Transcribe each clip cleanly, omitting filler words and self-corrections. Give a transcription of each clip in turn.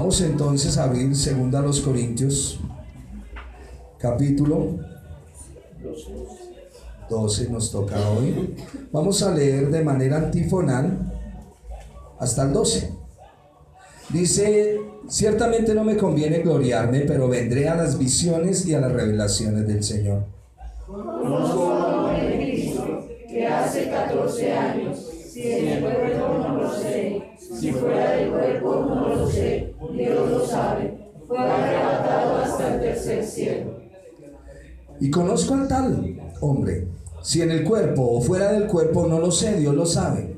Vamos entonces a abrir 2 Corintios, capítulo 12 nos toca hoy. Vamos a leer de manera antifonal hasta el 12. Dice: ciertamente no me conviene gloriarme, pero vendré a las visiones y a las revelaciones del Señor. Conozco a un hombre de Cristo que hace 14 años, si en el cuerpo no lo sé, si fuera del cuerpo no lo sé, Dios lo sabe, fue arrebatado hasta el tercer cielo. Y conozco al tal hombre, si en el cuerpo o fuera del cuerpo no lo sé, Dios lo sabe.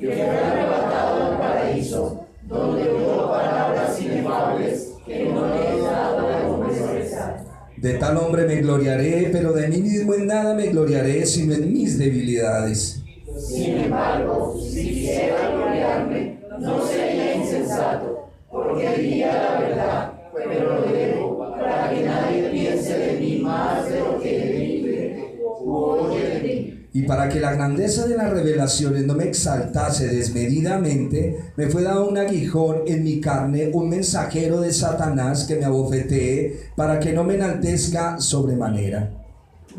Que fue arrebatado al paraíso, donde oyó palabras inefables que no le he dado a hombre expresar. De tal hombre me gloriaré, pero de mí mismo en nada me gloriaré, sino en mis debilidades. Sin embargo, si quisiera gloriarme, no sería insensato, porque diría la verdad, pero lo dejo para que nadie piense de mí más de lo que vive u oye de mí. Y para que la grandeza de las revelaciones no me exaltase desmedidamente, me fue dado un aguijón en mi carne, un mensajero de Satanás que me abofetee, para que no me enaltezca sobremanera.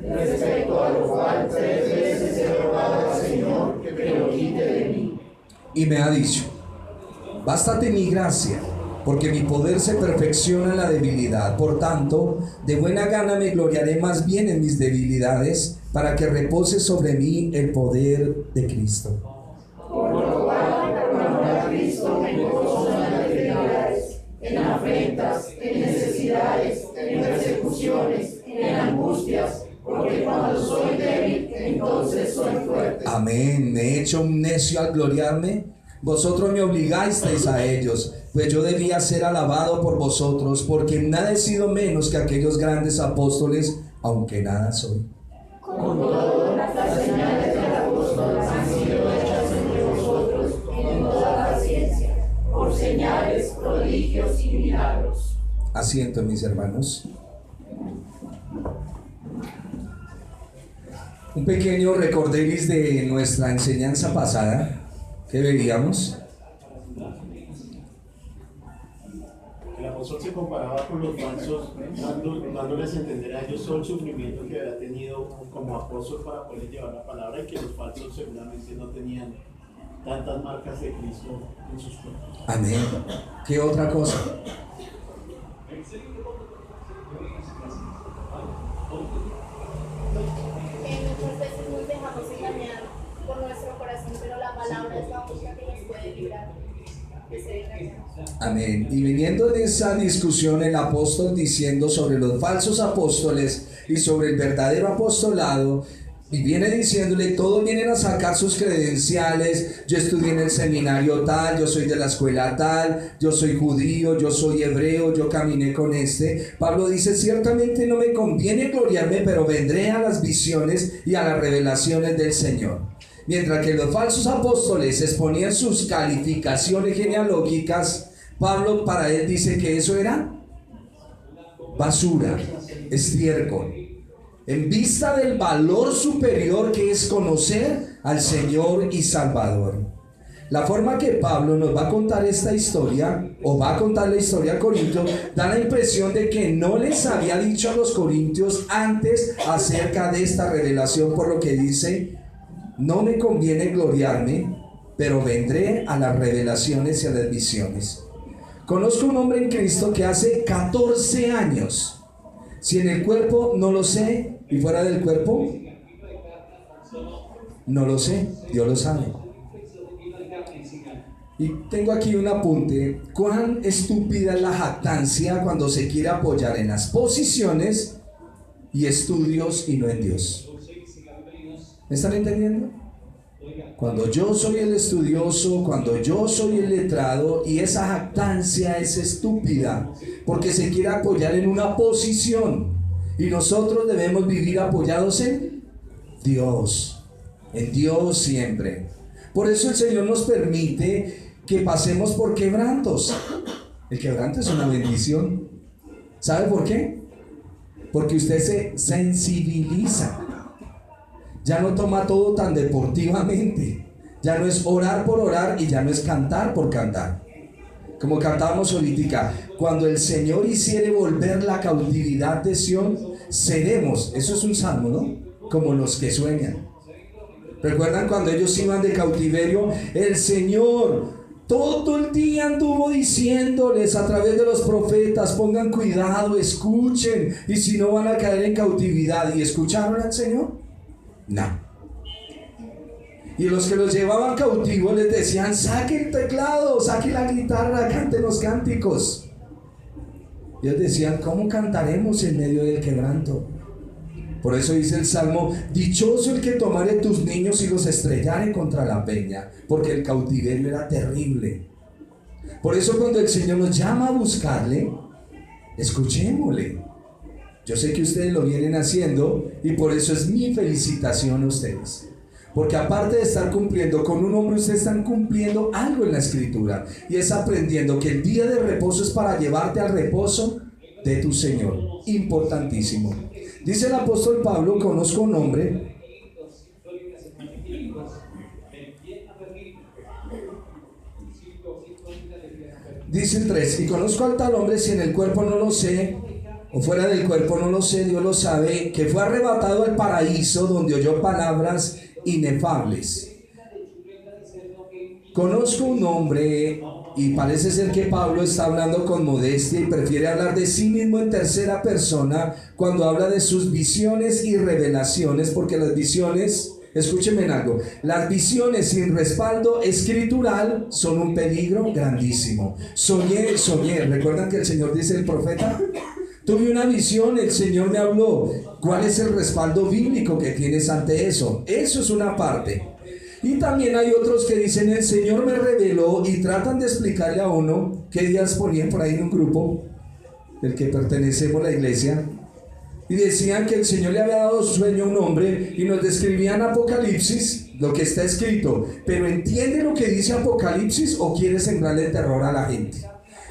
Respecto a lo cual 3 veces he rogado al Señor que lo quite de mí. Y me ha dicho: bástate mi gracia, porque mi poder se perfecciona en la debilidad. Por tanto, de buena gana me gloriaré más bien en mis debilidades, para que repose sobre mí el poder de Cristo. Por lo cual, por amor a Cristo, me gozo en las debilidades, en afrentas, en necesidades, en persecuciones, en angustias, porque cuando soy débil, entonces soy fuerte. Amén. ¿Me he hecho un necio al gloriarme? Vosotros me obligasteis a ellos, pues yo debía ser alabado por vosotros, porque nada he sido menos que aquellos grandes apóstoles, aunque nada soy. Con todo, las señales del apóstol han sido hechas entre vosotros en toda paciencia, por señales, prodigios y milagros. Asiento, mis hermanos. Un pequeño recorderis de nuestra enseñanza pasada. ¿Qué veríamos? El apóstol se comparaba con los falsos, dándoles a entender a ellos todo el sufrimiento que había tenido como apóstol para poder llevar la palabra, y que los falsos seguramente no tenían tantas marcas de Cristo en sus cuerpos. Amén. ¿Qué otra cosa? Muchas veces nos dejamos engañar por nuestro corazón, pero la palabra es la única que nos puede librar de ser engañados. Amén. Y viniendo de esa discusión, el apóstol diciendo sobre los falsos apóstoles y sobre el verdadero apostolado, y viene diciéndole: todos vienen a sacar sus credenciales. Yo estudié en el seminario tal, yo soy de la escuela tal, yo soy judío, yo soy hebreo, yo caminé con este. Pablo dice: ciertamente no me conviene gloriarme, pero vendré a las visiones y a las revelaciones del Señor. Mientras que los falsos apóstoles exponían sus calificaciones genealógicas, Pablo para él dice que eso era basura, estiércol, en vista del valor superior que es conocer al Señor y Salvador. La forma que Pablo nos va a contar esta historia, o va a contar la historia a Corintios, da la impresión de que no les había dicho a los corintios antes acerca de esta revelación, por lo que dice: no me conviene gloriarme, pero vendré a las revelaciones y a las visiones. Conozco un hombre en Cristo que hace 14 años, si en el cuerpo no lo sé, y fuera del cuerpo no lo sé, Dios lo sabe. Y tengo aquí un apunte: cuán estúpida es la jactancia cuando se quiere apoyar en las posiciones y estudios y no en Dios. ¿Me están entendiendo? Cuando yo soy el estudioso, cuando yo soy el letrado, y esa jactancia es estúpida porque se quiere apoyar en una posición, y nosotros debemos vivir apoyados en Dios siempre. Por eso el Señor nos permite que pasemos por quebrantos. El quebranto es una bendición. ¿Sabe por qué? Porque usted se sensibiliza. Ya no toma todo tan deportivamente. Ya no es orar por orar, y ya no es cantar por cantar. Como cantábamos ahorita, cuando el Señor hiciere volver la cautividad de Sión, seremos, eso es un salmo, ¿no? Como los que sueñan. ¿Recuerdan cuando ellos iban de cautiverio? El Señor todo el día anduvo diciéndoles a través de los profetas: pongan cuidado, escuchen, y si no van a caer en cautividad. ¿Y escucharon al Señor? No. Y los que los llevaban cautivos les decían: saque el teclado, saque la guitarra, canten los cánticos. Y ellos decían: ¿cómo cantaremos en medio del quebranto? Por eso dice el Salmo: dichoso el que tomare tus niños y los estrellare contra la peña, porque el cautiverio era terrible. Por eso cuando el Señor nos llama a buscarle, escuchémosle. Yo sé que ustedes lo vienen haciendo, y por eso es mi felicitación a ustedes. Porque aparte de estar cumpliendo con un hombre, ustedes están cumpliendo algo en la Escritura, y es aprendiendo que el día de reposo es para llevarte al reposo de tu Señor. Importantísimo. Dice el apóstol Pablo: conozco un hombre dice el 3, y conozco al tal hombre, si en el cuerpo no lo sé, o fuera del cuerpo no lo sé, Dios lo sabe, que fue arrebatado al paraíso, donde oyó palabras inefables. Conozco un hombre, y parece ser que Pablo está hablando con modestia y prefiere hablar de sí mismo en tercera persona cuando habla de sus visiones y revelaciones, porque las visiones, escúchenme en algo, las visiones sin respaldo escritural son un peligro grandísimo. Soñé, ¿recuerdan que el Señor dice el profeta? Tuve una visión, el Señor me habló. ¿Cuál es el respaldo bíblico que tienes ante eso? Eso es una parte. Y también hay otros que dicen: el Señor me reveló, y tratan de explicarle a uno. ¿Qué días ponían por ahí en un grupo del que pertenecemos a la iglesia? Y decían que el Señor le había dado sueño a un hombre, y nos describían Apocalipsis, lo que está escrito. Pero ¿entiende lo que dice Apocalipsis o quiere sembrarle terror a la gente?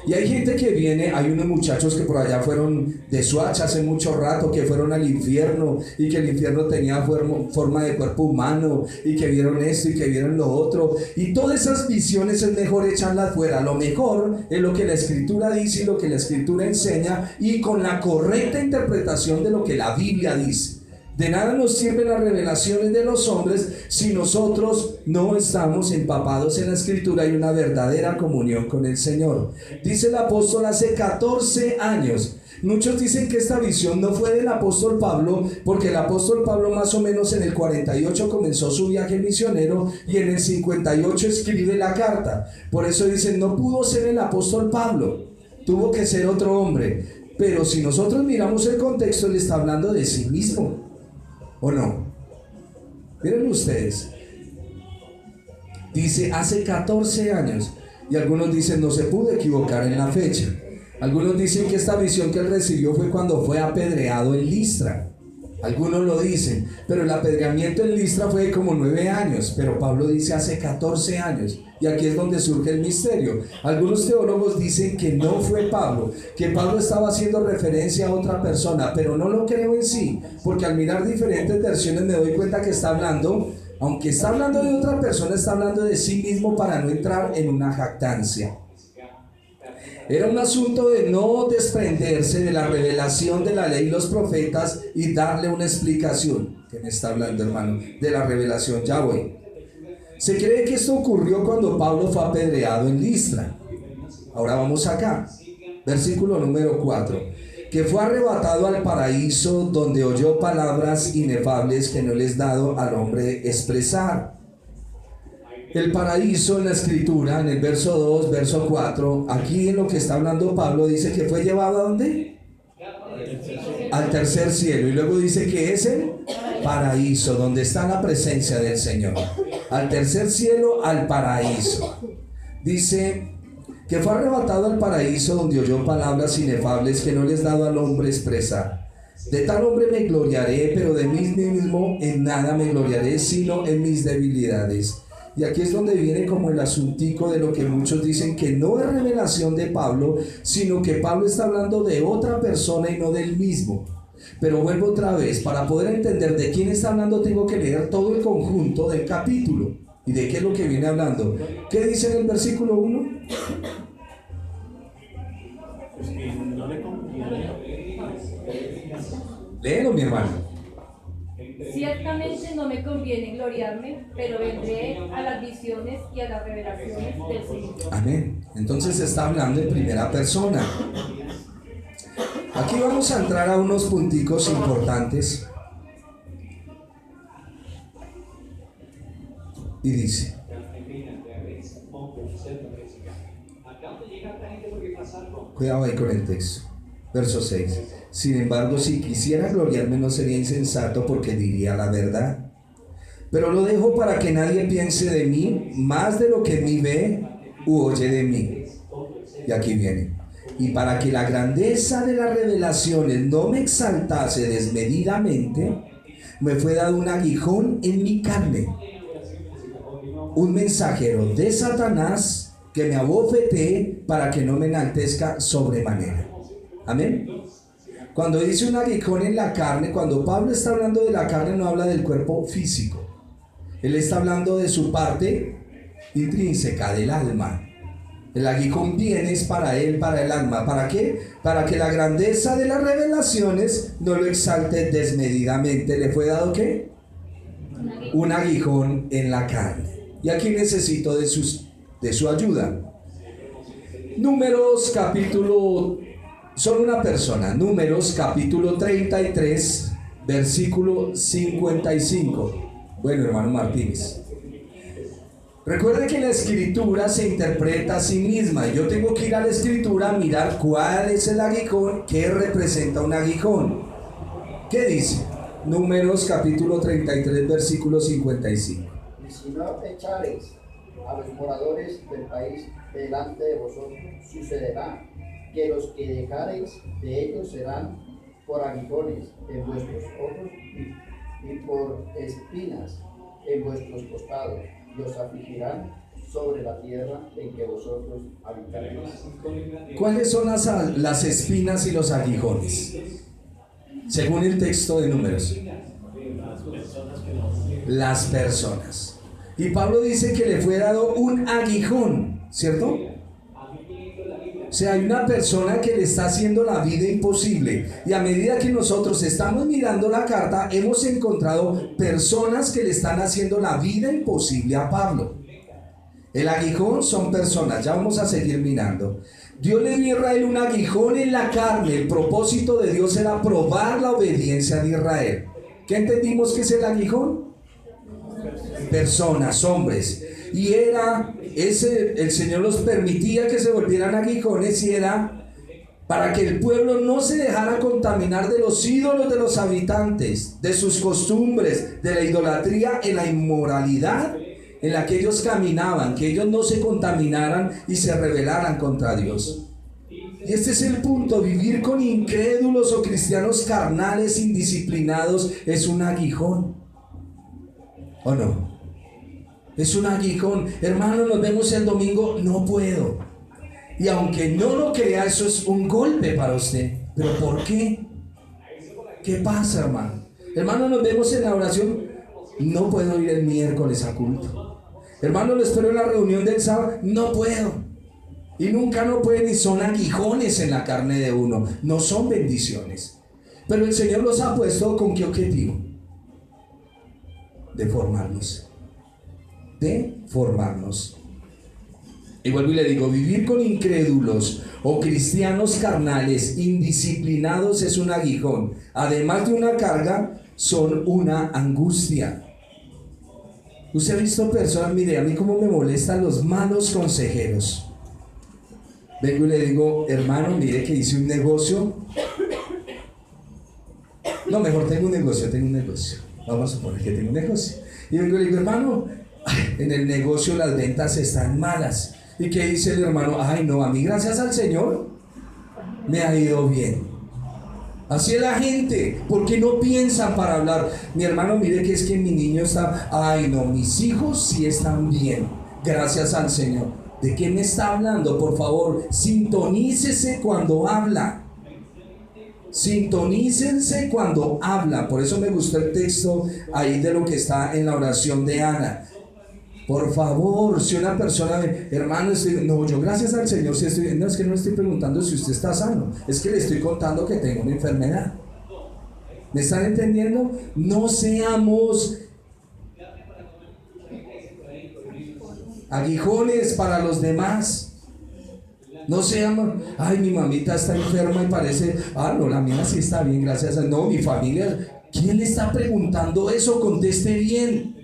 Y hay gente que viene, hay unos muchachos que por allá fueron de Swatch hace mucho rato, que fueron al infierno, y que el infierno tenía forma de cuerpo humano, y que vieron esto y que vieron lo otro, y todas esas visiones es mejor echarlas fuera. Lo mejor es lo que la Escritura dice y lo que la Escritura enseña, y con la correcta interpretación de lo que la Biblia dice. De nada nos sirven las revelaciones de los hombres si nosotros no estamos empapados en la Escritura y una verdadera comunión con el Señor. Dice el apóstol: hace 14 años. Muchos dicen que esta visión no fue del apóstol Pablo, porque el apóstol Pablo más o menos en el 48 comenzó su viaje misionero, y en el 58 escribe la carta. Por eso dicen: no pudo ser el apóstol Pablo, tuvo que ser otro hombre. Pero si nosotros miramos el contexto, él está hablando de sí mismo, ¿o no? Miren ustedes, dice hace 14 años, y algunos dicen no se pudo equivocar en la fecha. Algunos dicen que esta visión que él recibió fue cuando fue apedreado en Listra. Algunos lo dicen, pero el apedreamiento en Listra fue como 9 años, pero Pablo dice hace 14 años, y aquí es donde surge el misterio. Algunos teólogos dicen que no fue Pablo, que Pablo estaba haciendo referencia a otra persona, pero no lo creo en sí, porque al mirar diferentes versiones me doy cuenta que está hablando, aunque está hablando de otra persona, está hablando de sí mismo para no entrar en una jactancia. Era un asunto de no desprenderse de la revelación de la ley y los profetas y darle una explicación. ¿Qué me está hablando, hermano? De la revelación, ya voy. Se cree que esto ocurrió cuando Pablo fue apedreado en Listra. Ahora vamos acá, versículo número 4. Que fue arrebatado al paraíso, donde oyó palabras inefables que no les dado al hombre expresar. El paraíso en la Escritura, en el verso 2, verso 4, aquí en lo que está hablando Pablo, dice que fue llevado ¿a dónde? Al tercer cielo. Y luego dice que es el paraíso, donde está la presencia del Señor. Al tercer cielo, al paraíso. Dice que fue arrebatado al paraíso, donde oyó palabras inefables que no les dado al hombre expresar. De tal hombre me gloriaré, pero de mí mismo en nada me gloriaré, sino en mis debilidades. Y aquí es donde viene como el asuntico de lo que muchos dicen que no es revelación de Pablo, sino que Pablo está hablando de otra persona y no del mismo. Pero vuelvo otra vez, para poder entender de quién está hablando tengo que leer todo el conjunto del capítulo. ¿Y de qué es lo que viene hablando? ¿Qué dice en el versículo 1? Léelo, mi hermano. Ciertamente no me conviene gloriarme, pero vendré a las visiones y a las revelaciones del Señor. Amén. Entonces está hablando en primera persona. Aquí vamos a entrar a unos punticos importantes. Y dice, cuidado ahí con el texto. Verso 6. Sin embargo, si quisiera gloriarme no sería insensato porque diría la verdad. Pero lo dejo para que nadie piense de mí más de lo que en mí ve u oye de mí. Y aquí viene. Y para que la grandeza de las revelaciones no me exaltase desmedidamente, me fue dado un aguijón en mi carne, un mensajero de Satanás que me abofetee para que no me enaltezca sobremanera. Amén. Cuando dice un aguijón en la carne, cuando Pablo está hablando de la carne, no habla del cuerpo físico. Él está hablando de su parte intrínseca, del alma. El aguijón viene es para él, para el alma. ¿Para qué? Para que la grandeza de las revelaciones no lo exalte desmedidamente. ¿Le fue dado qué? Un aguijón en la carne. Y aquí necesito de su ayuda. Números capítulo... Son una persona. Números capítulo 33, versículo 55. Bueno, hermano Martínez. Recuerde que la escritura se interpreta a sí misma. Yo tengo que ir a la escritura a mirar cuál es el aguijón, qué representa un aguijón. ¿Qué dice? Números capítulo 33, versículo 55. Y si no echareis a los moradores del país delante de vosotros, sucederá que los que dejareis de ellos serán por aguijones en vuestros ojos y por espinas en vuestros costados, y os afligirán sobre la tierra en que vosotros habitaréis. ¿Cuáles son las espinas y los aguijones? Según el texto de Números. Las personas. Y Pablo dice que le fue dado un aguijón, ¿cierto? O sea, hay una persona que le está haciendo la vida imposible. Y a medida que nosotros estamos mirando la carta, hemos encontrado personas que le están haciendo la vida imposible a Pablo. El aguijón son personas, ya vamos a seguir mirando. Dios le dio a Israel un aguijón en la carne. El propósito de Dios era probar la obediencia de Israel. ¿Qué entendimos que es el aguijón? Personas, hombres. Y el Señor los permitía que se volvieran aguijones, y era para que el pueblo no se dejara contaminar de los ídolos de los habitantes, de sus costumbres, de la idolatría, en la inmoralidad en la que ellos caminaban, que ellos no se contaminaran y se rebelaran contra Dios. Y este es el punto: vivir con incrédulos o cristianos carnales indisciplinados es un aguijón, ¿o no? Es un aguijón. Hermano, nos vemos el domingo. No puedo. Y aunque no lo crea, eso es un golpe para usted. ¿Pero por qué? ¿Qué pasa, hermano? Hermano, nos vemos en la oración. No puedo ir el miércoles a culto. Hermano, lo espero en la reunión del sábado. No puedo. Y nunca no pueden, y son aguijones en la carne de uno. No son bendiciones. Pero el Señor los ha puesto ¿con qué objetivo? De formarnos. De formarnos. Y vuelvo y le digo, vivir con incrédulos o cristianos carnales indisciplinados es un aguijón. Además de una carga, son una angustia. Usted ha visto personas, mire, a mí cómo me molestan los malos consejeros. Vengo y le digo, hermano, mire que hice un negocio. No, mejor tengo un negocio. Vamos a suponer que tengo un negocio. Y vengo y le digo, hermano, en el negocio las ventas están malas. ¿Y qué dice el hermano? Ay, no, a mí gracias al Señor me ha ido bien. Así es la gente, porque no piensan para hablar. Mi hermano, mire que es que mi niño está... Ay, no, mis hijos sí están bien, gracias al Señor. ¿De qué me está hablando? Por favor, sintonícese cuando habla. Sintonícense cuando habla. Por eso me gustó el texto ahí de lo que está en la oración de Ana. Por favor, si una persona, hermano, no, yo gracias al Señor, si estoy, no es que no le estoy preguntando si usted está sano, es que le estoy contando que tengo una enfermedad. ¿Me están entendiendo? No seamos aguijones para los demás. No seamos, ay, mi mamita está enferma y parece, no, la mía sí está bien, gracias a Dios. No, mi familia, ¿quién le está preguntando eso? Conteste bien.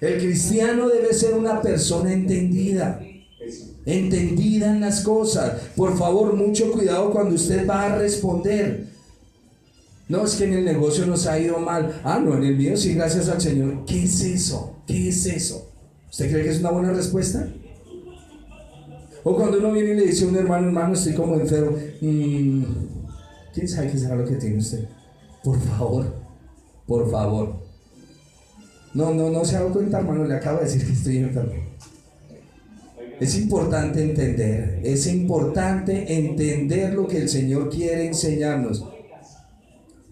El cristiano debe ser una persona entendida en las cosas. Por favor, mucho cuidado cuando usted va a responder. No, es que en el negocio nos ha ido mal. No, en el mío sí, gracias al Señor. ¿Qué es eso? ¿Qué es eso? ¿Usted cree que es una buena respuesta? O cuando uno viene y le dice a un hermano, estoy como enfermo. ¿Quién sabe qué será lo que tiene usted? Por favor. No se ha dado cuenta, hermano, le acabo de decir que estoy enfermo. Es importante entender lo que el Señor quiere enseñarnos.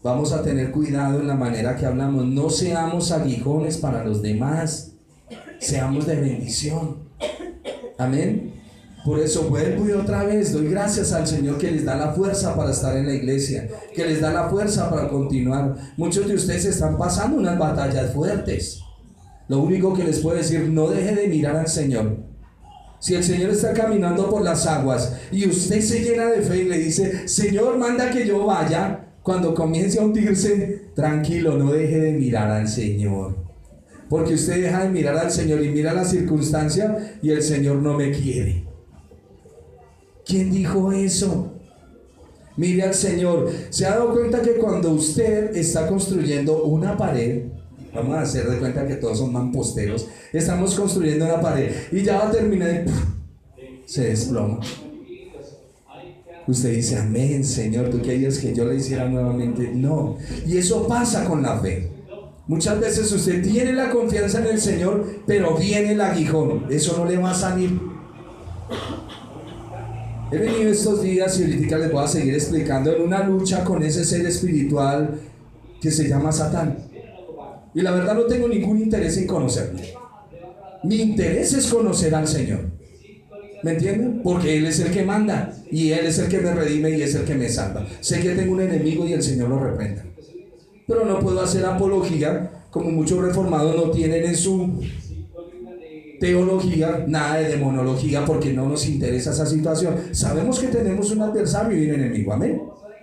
Vamos a tener cuidado en la manera que hablamos. No seamos aguijones para los demás, seamos de bendición. Amén. Por eso vuelvo y otra vez doy gracias al Señor que les da la fuerza para estar en la iglesia, que les da la fuerza para continuar. Muchos de ustedes están pasando unas batallas fuertes. Lo único que les puedo decir, no deje de mirar al Señor. Si el Señor está caminando por las aguas y usted se llena de fe y le dice, Señor, manda que yo vaya, cuando comience a hundirse, tranquilo, no deje de mirar al Señor. Porque usted deja de mirar al Señor y mira la circunstancia y el Señor no me quiere. ¿Quién dijo eso? Mire al Señor. ¿Se ha dado cuenta que cuando usted está construyendo una pared, vamos a hacer de cuenta que todos son mamposteros, estamos construyendo una pared y ya va a terminar y se desploma? Usted dice, amén, Señor, ¿tú querías que yo le hiciera nuevamente? No. Y eso pasa con la fe. Muchas veces usted tiene la confianza en el Señor, pero viene el aguijón. Eso no le va a salir. He venido estos días y ahorita les voy a seguir explicando en una lucha con ese ser espiritual que se llama Satán. Y la verdad no tengo ningún interés en conocerlo. Mi interés es conocer al Señor. ¿Me entienden? Porque Él es el que manda y Él es el que me redime y es el que me salva. Sé que tengo un enemigo y el Señor lo reprenda. Pero no puedo hacer apología como muchos reformados no tienen en su teología nada de demonología, porque no nos interesa esa situación. Sabemos que tenemos un adversario y un enemigo, amén,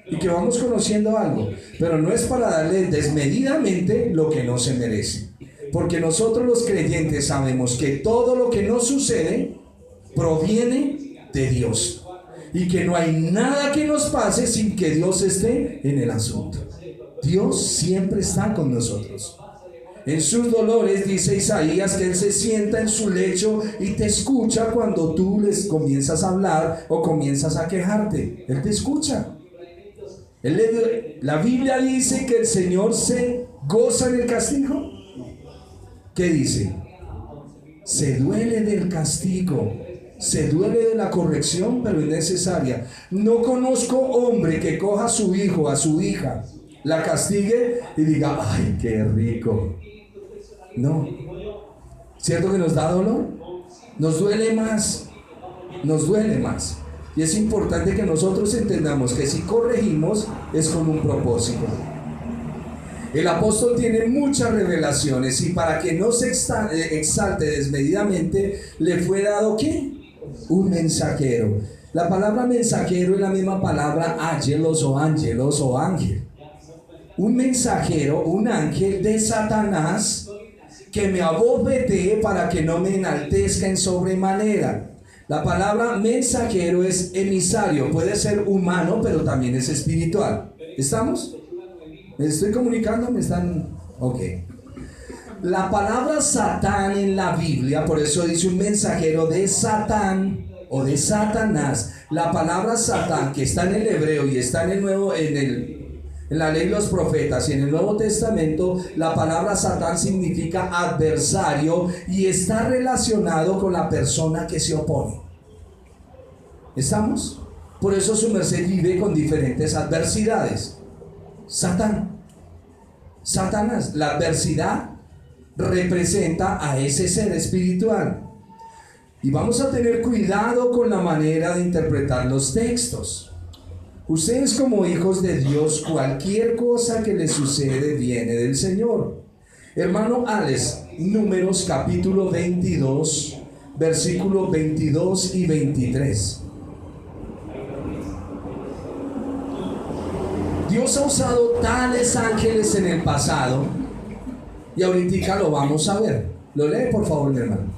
y que vamos conociendo algo, pero no es para darle desmedidamente lo que no se merece, porque nosotros los creyentes sabemos que todo lo que nos sucede proviene de Dios y que no hay nada que nos pase sin que Dios esté en el asunto. Dios siempre está con nosotros. En sus dolores, dice Isaías, que Él se sienta en su lecho y te escucha cuando tú les comienzas a hablar o comienzas a quejarte. Él te escucha. La Biblia dice que el Señor se goza en el castigo. ¿Qué dice? Se duele del castigo, se duele de la corrección, pero es necesaria. No conozco hombre que coja a su hijo, a su hija, la castigue y diga, ay, qué rico. No. ¿Cierto que nos da dolor? Nos duele más. Y es importante que nosotros entendamos que si corregimos es con un propósito. El apóstol tiene muchas revelaciones y para que no se exalte desmedidamente, le fue dado ¿qué? Un mensajero. La palabra mensajero es la misma palabra ángelos o ángel. Un mensajero, un ángel de Satanás que me abofetee para que no me enaltezca en sobremanera. La palabra mensajero es emisario, puede ser humano, pero también es espiritual. ¿Estamos? ¿Me estoy comunicando? ¿Me están? Ok. La palabra Satán en la Biblia, por eso dice un mensajero de Satán o de Satanás. La palabra Satán, que está en el hebreo y está en la ley de los profetas y en el Nuevo Testamento, la palabra Satán significa adversario y está relacionado con la persona que se opone. ¿Estamos? Por eso su merced vive con diferentes adversidades. Satanás, la adversidad representa a ese ser espiritual. Y vamos a tener cuidado con la manera de interpretar los textos. Ustedes como hijos de Dios, cualquier cosa que les sucede viene del Señor. Hermano Alex, Números capítulo 22, versículos 22 y 23. Dios ha usado tales ángeles en el pasado y ahorita lo vamos a ver. Lo lee por favor, mi hermano.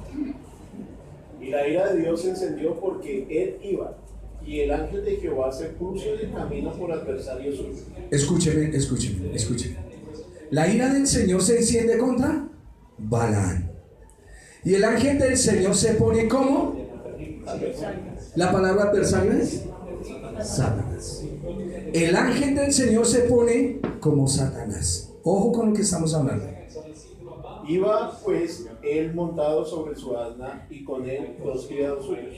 Y la ira de Dios se encendió porque él iba, y el ángel de Jehová se puso en el camino por adversario suyo. Escúcheme. La ira del Señor se enciende contra Balaam. Y el ángel del Señor se pone como. La palabra adversario es Satanás. El ángel del Señor se pone como Satanás. Ojo con lo que estamos hablando. Iba pues él montado sobre su asna y con él 2 criados suyos.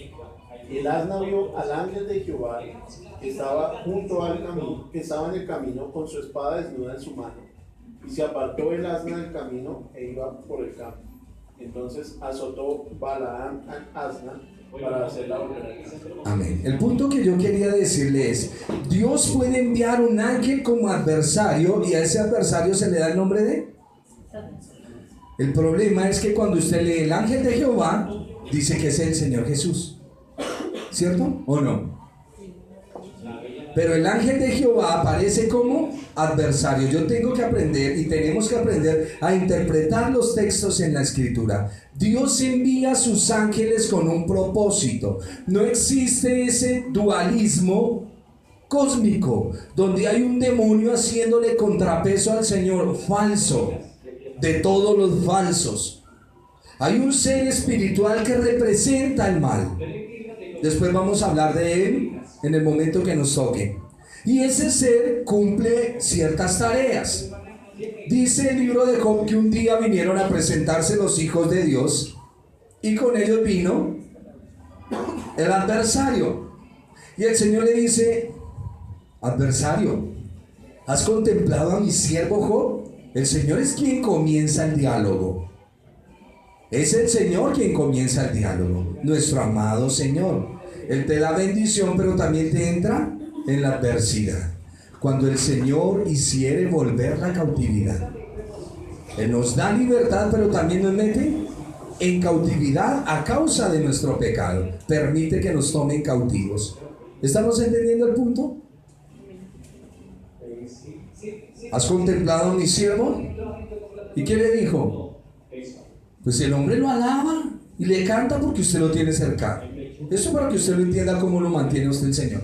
Y el asna vio al ángel de Jehová que estaba junto al camino, que estaba en el camino con su espada desnuda en su mano. Y se apartó el asna del camino e iba por el campo. Entonces azotó Balaam al asna para hacerla volver al campo. Amén. El punto que yo quería decirle es: Dios puede enviar un ángel como adversario y a ese adversario se le da el nombre de. El problema es que cuando usted lee el ángel de Jehová, dice que es el Señor Jesús. ¿Cierto o no? Pero el ángel de Jehová aparece como adversario. Yo tengo que aprender y tenemos que aprender a interpretar los textos en la Escritura. Dios envía a sus ángeles con un propósito. No existe ese dualismo cósmico donde hay un demonio haciéndole contrapeso al Señor. Falso. De todos los falsos. Hay un ser espiritual que representa el mal. Después vamos a hablar de él en el momento que nos toque. Y ese ser cumple ciertas tareas. Dice el libro de Job que un día vinieron a presentarse los hijos de Dios y con ellos vino el adversario. Y el Señor le dice: adversario, ¿has contemplado a mi siervo Job? El Señor es quien comienza el diálogo. Es el Señor quien comienza el diálogo. Nuestro amado Señor. Él te da bendición, pero también te entra en la adversidad. Cuando el Señor hiciere volver la cautividad. Él nos da libertad, pero también nos mete en cautividad a causa de nuestro pecado. Permite que nos tomen cautivos. ¿Estamos entendiendo el punto? ¿Has contemplado a mi siervo? ¿Y qué le dijo? Pues el hombre lo alaba y le canta porque usted lo tiene cercano. Eso para que usted lo entienda cómo lo mantiene usted el Señor.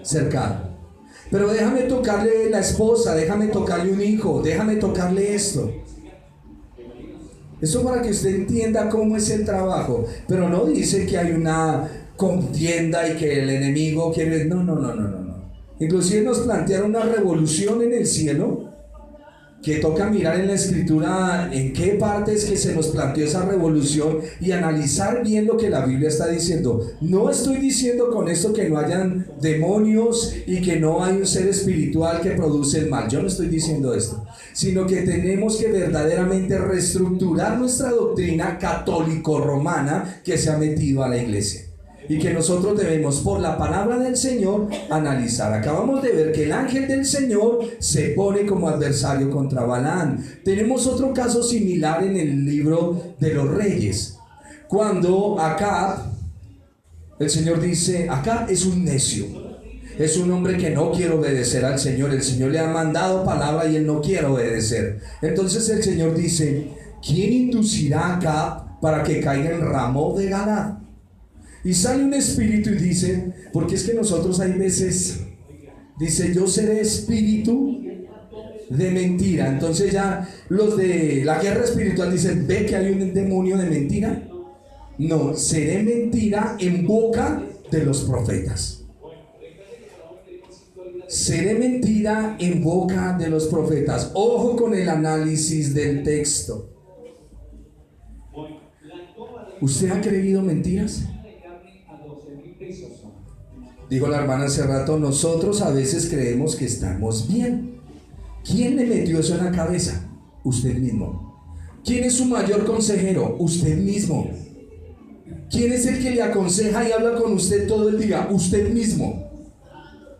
Cercano. Pero déjame tocarle la esposa, déjame tocarle un hijo, déjame tocarle esto. Eso para que usted entienda cómo es el trabajo. Pero no dice que hay una contienda y que el enemigo quiere. No. Inclusive nos plantearon una revolución en el cielo, que toca mirar en la Escritura en qué parte es que se nos planteó esa revolución y analizar bien lo que la Biblia está diciendo. No estoy diciendo con esto que no hayan demonios y que no hay un ser espiritual que produce el mal. Yo no estoy diciendo esto, sino que tenemos que verdaderamente reestructurar nuestra doctrina católico-romana que se ha metido a la iglesia. Y que nosotros debemos, por la palabra del Señor, analizar. Acabamos de ver que el ángel del Señor se pone como adversario contra Balaam. Tenemos otro caso similar en el libro de los Reyes. Cuando Acab, el Señor dice: Acab es un necio. Es un hombre que no quiere obedecer al Señor. El Señor le ha mandado palabra y él no quiere obedecer. Entonces el Señor dice: ¿quién inducirá a Acab para que caiga en Ramot de Galaad? Y sale un espíritu y dice, porque es que nosotros hay veces, dice: yo seré espíritu de mentira. Entonces ya los de la guerra espiritual dicen: ¿ve que hay un demonio de mentira? No, seré mentira en boca de los profetas. Seré mentira en boca de los profetas. Ojo con el análisis del texto. ¿Usted ha creído mentiras? Dijo la hermana hace rato: nosotros a veces creemos que estamos bien. ¿Quién le metió eso en la cabeza? Usted mismo. ¿Quién es su mayor consejero? Usted mismo. ¿Quién es el que le aconseja y habla con usted todo el día? Usted mismo.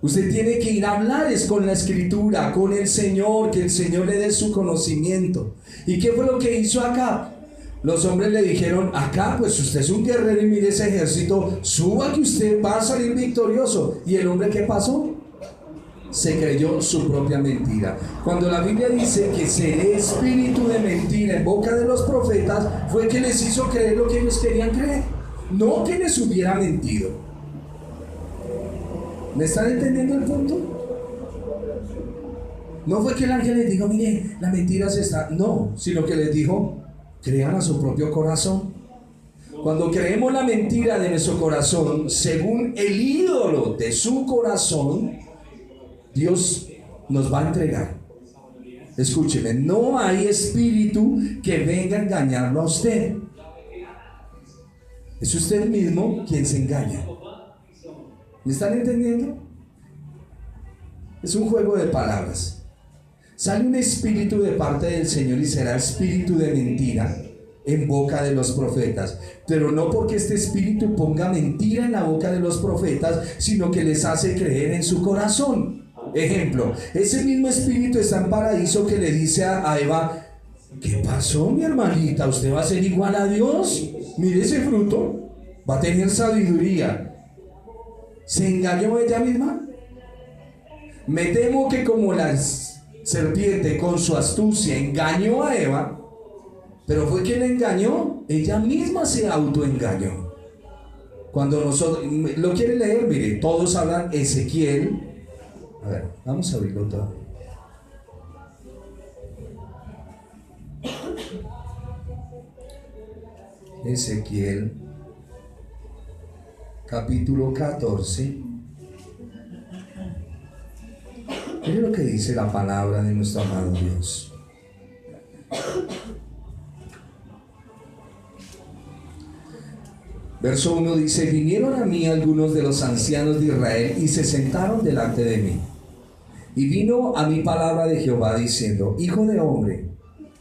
Usted tiene que ir a hablar es con la Escritura, con el Señor, que el Señor le dé su conocimiento. ¿Y qué fue lo que hizo Acab? Los hombres le dijeron: Acab, pues usted es un guerrero y mire ese ejército, suba que usted va a salir victorioso. ¿Y el hombre qué pasó? Se creyó su propia mentira. Cuando la Biblia dice que seré espíritu de mentira en boca de los profetas, fue que les hizo creer lo que ellos querían creer, no que les hubiera mentido. ¿Me están entendiendo el punto? No fue que el ángel les dijo: mire, la mentira se está... No, sino que les dijo: crean a su propio corazón. Cuando creemos la mentira de nuestro corazón, según el ídolo de su corazón, Dios nos va a entregar. Escúcheme, no hay espíritu que venga a engañarlo a usted. Es usted mismo quien se engaña. ¿Me están entendiendo? Es un juego de palabras. Sale un espíritu de parte del Señor y será espíritu de mentira en boca de los profetas, pero no porque este espíritu ponga mentira en la boca de los profetas, sino que les hace creer en su corazón. Ejemplo, ese mismo espíritu está en paraíso que le dice a Eva: ¿qué pasó, mi hermanita? ¿Usted va a ser igual a Dios? Mire ese fruto, va a tener sabiduría. ¿Se engañó ella misma? Me temo que como la serpiente con su astucia engañó a Eva, pero fue quien la engañó, ella misma se autoengañó. Cuando nosotros, ¿lo quiere leer? Mire, todos hablan Ezequiel. A ver, vamos a abrirlo todo. Ezequiel, capítulo 14. Mire lo que dice la palabra de nuestro amado Dios. Verso 1 dice: vinieron a mí algunos de los ancianos de Israel y se sentaron delante de mí. Y vino a mí palabra de Jehová diciendo: hijo de hombre,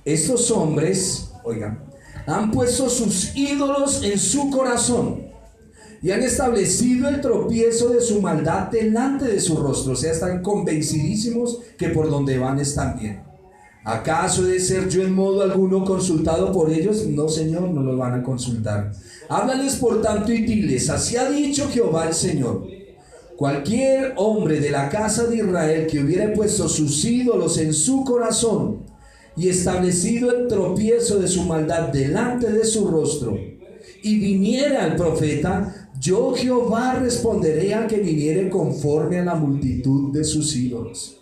estos hombres, oigan, han puesto sus ídolos en su corazón y han establecido el tropiezo de su maldad delante de su rostro. O sea, están convencidísimos que por donde van están bien. ¿Acaso he de ser yo en modo alguno consultado por ellos? No, Señor, no los van a consultar. Háblales por tanto y diles: así ha dicho Jehová el Señor: cualquier hombre de la casa de Israel que hubiera puesto sus ídolos en su corazón y establecido el tropiezo de su maldad delante de su rostro, y viniera al profeta, yo Jehová responderé a que viniere conforme a la multitud de sus ídolos.